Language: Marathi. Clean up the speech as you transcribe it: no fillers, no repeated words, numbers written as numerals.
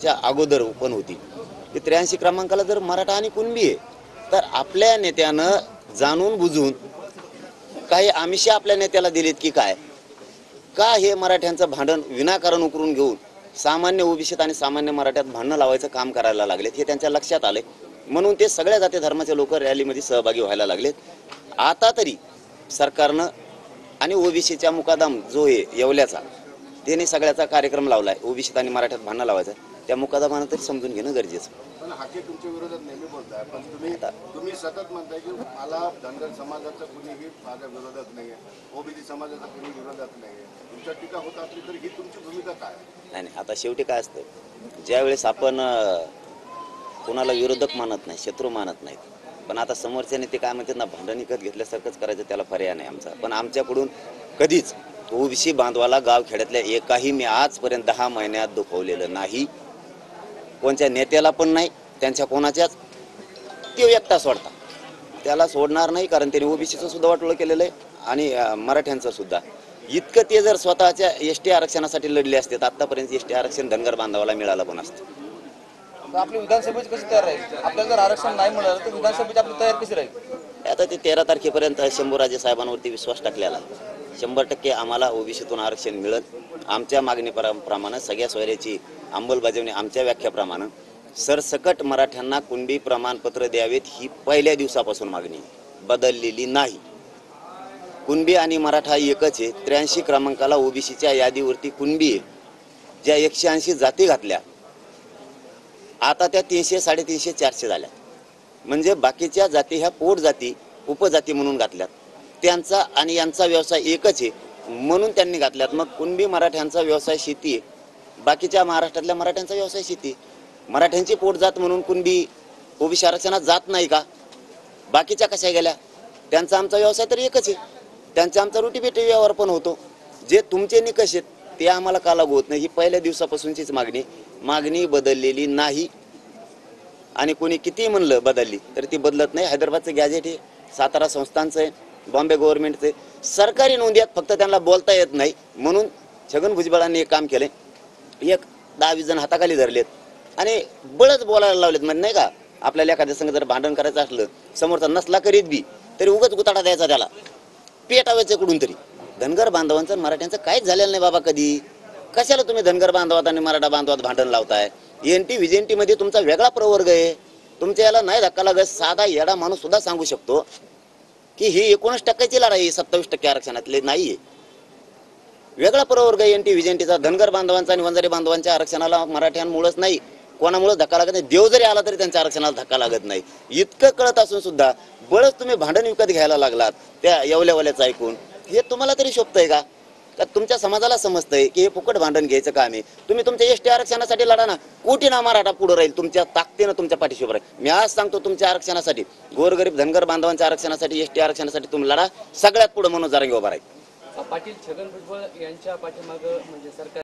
च्या अगोदर पण होती की 83 क्रमांकाला जर मराठा आणि कुणबी आहे तर आपल्या नेत्यानं जाणून बुजून काही आमिषे आपल्या नेत्याला दिलीत की काय का हे मराठ्यांचं भांडण विनाकारण उकरून घेऊन सामान्य ओबीसीत आणि सामान्य मराठ्यात भांडण लावायचं काम करायला लागलेत हे त्यांच्या लक्षात आले म्हणून ते सगळ्या जाती धर्माचे लोक रॅलीमध्ये सहभागी व्हायला लागलेत। आता तरी सरकारनं आणि ओबीसीच्या मुकादम जो आहे येवल्याचा त्यांनी सगळ्याचा कार्यक्रम लावलाय ओबीसीत आणि मराठ्यात भांडण लावायचं त्या मुकादमानं तरी समजून घेणं गरजेचं। पण हाके तुमच्या विरोधात नेहमी बोलताय पण तुम्ही सतत म्हणताय की मला धनगर समाजाचा कुणीही माझ्या विरोधात नाहीये ओबीसी समाजाचा कुणी विरोधात नाहीये तुमच्या टीका होत असली तर ही तुमची भूमिका काय? नाही आता शेवटी काय असतं ज्यावेळेस आपण कोणाला विरोधक मानत नाही शत्रू मानत नाहीत पण आता समोरच्याने ते काय म्हणतात ना भांडण विकत घेतल्यासारखंच करायचं त्याला पर्याय नाही आमचा। पण आमच्याकडून कधीच ओबीसी बांधवाला गाव खेड्यातल्या एकाही मी आजपर्यंत 10 महिन्यात दुखवलेलं नाही कोणत्या नेत्याला पण नाही त्यांच्या कोणाच्याच ते एकटा सोडता त्याला सोडणार नाही कारण त्यांनी ओबीसीचं सुद्धा वाटोळं केलेलं आहे आणि मराठ्यांचं सुद्धा इतकं ते जर स्वतःच्या एसटी आरक्षणासाठी लढले असते तर आतापर्यंत एसटी आरक्षण धनगर बांधवाला मिळालं पण असतं। आपली विधानसभेची कशी तयार राहील आपल्याला जर आरक्षण नाही मिळालं तर विधानसभेची आपली तयार कशी राहील? आता ते 13 तारखेपर्यंत शंभूराजे साहेबांवरती विश्वास टाकलेला 100% आम्हाला ओबीसीतून आरक्षण मिळत आमच्या मागणीप्रमाणे सगळ्या सोयऱ्याची अंमलबजावणी आमच्या व्याख्याप्रमाणे सरसकट मराठ्यांना कुणबी प्रमाणपत्र द्यावेत ही पहिल्या दिवसापासून मागणी बदललेली नाही। कुणबी आणि मराठा एकच आहे 83 क्रमांकाला ओबीसीच्या यादीवरती कुणबी आहे ज्या 180 जाती घातल्या आता त्या 300 350 400 झाल्या म्हणजे बाकीच्या जाती ह्या पोट जाती उपजाती म्हणून घातल्यात त्यांचा आणि यांचा व्यवसाय एकच आहे म्हणून त्यांनी घातल्यात। मग कुणबी मराठ्यांचा व्यवसाय शेती आहे बाकीच्या महाराष्ट्रातल्या मराठ्यांचा व्यवसाय शेती मराठ्यांची पोट जात म्हणून कुणबी ओबीसी आरक्षणात जात नाही का बाकीच्या कशा गेल्या त्यांचा आमचा व्यवसाय तर एकच आहे त्यांचा आमचा रोटीबेटी व्यवहार पण होतो जे तुमचे निकष आहेत ते आम्हाला का लागू होत नाही ही पहिल्या दिवसापासूनचीच मागणी बदललेली नाही आणि कोणी किती म्हणलं बदलली तर ती बदलत नाही। हैदराबादचं गॅजेट आहे सातारा संस्थांचं आहे बॉम्बे गव्हर्नमेंटचे सरकारी नोंदी आहेत फक्त त्यांना बोलता येत नाही म्हणून छगन भुजबळांनी एक काम केले 10-20 जण हाताखाली धरलेत आणि बळच बोलायला लावलेत म्हणजे नाही का आपल्याला एखाद्या संघ जर भांडण करायचं असलं समोरचा नसला करीत बी तरी उगाच गुताडा द्यायचा त्याला पेटावायचं कुठून तरी। धनगर बांधवांचं मराठ्यांचं काहीच झालेलं नाही बाबा कधी कशाला तुम्ही धनगर बांधवात आणि मराठा बांधवात भांडण लावताय? एनटी व्हिजेंटी मध्ये तुमचा वेगळा प्रवर्ग आहे तुमच्या याला नाही धक्का लागत साधा येडा माणूस सुद्धा सांगू शकतो की ही 19% लढाई 27% आरक्षणातले नाहीये वेगळा प्रवर्ग आहे एनटी व्हिजेंटीचा धनगर बांधवांचा आणि वंजारी बांधवांच्या आरक्षणाला मराठ्यांमुळेच नाही कोणामुळे धक्का लागत नाही देव जरी आला तरी त्यांच्या आरक्षणाला धक्का लागत नाही इतकं कळत असून सुद्धा बळच तुम्ही भांडण विकत घ्यायला लागलात त्या येवल्यावाल्याचं ऐकून हे तुम्हाला तरी शोभतंय का तुमच्या समाजाला समजतंय की हे फुकट भांडण घ्यायचं काम आहे तुम्ही तुमच्या एसटी आरक्षणासाठी लढा ना कोटी ना मराठा पुढे राहील तुमच्या ताकदीनं तुमच्या पाठीशी उभं राहील। मी आज सांगतो तुमच्या आरक्षणासाठी गोरगरीब धनगर बांधवांच्या आरक्षणासाठी एसटी आरक्षणासाठी तुम्ही लढा सगळ्यात पुढे मनोज जरांगे उभा राहील। पाटील छगन भुजबळ यांच्या पाठीमागं म्हणजे सरकार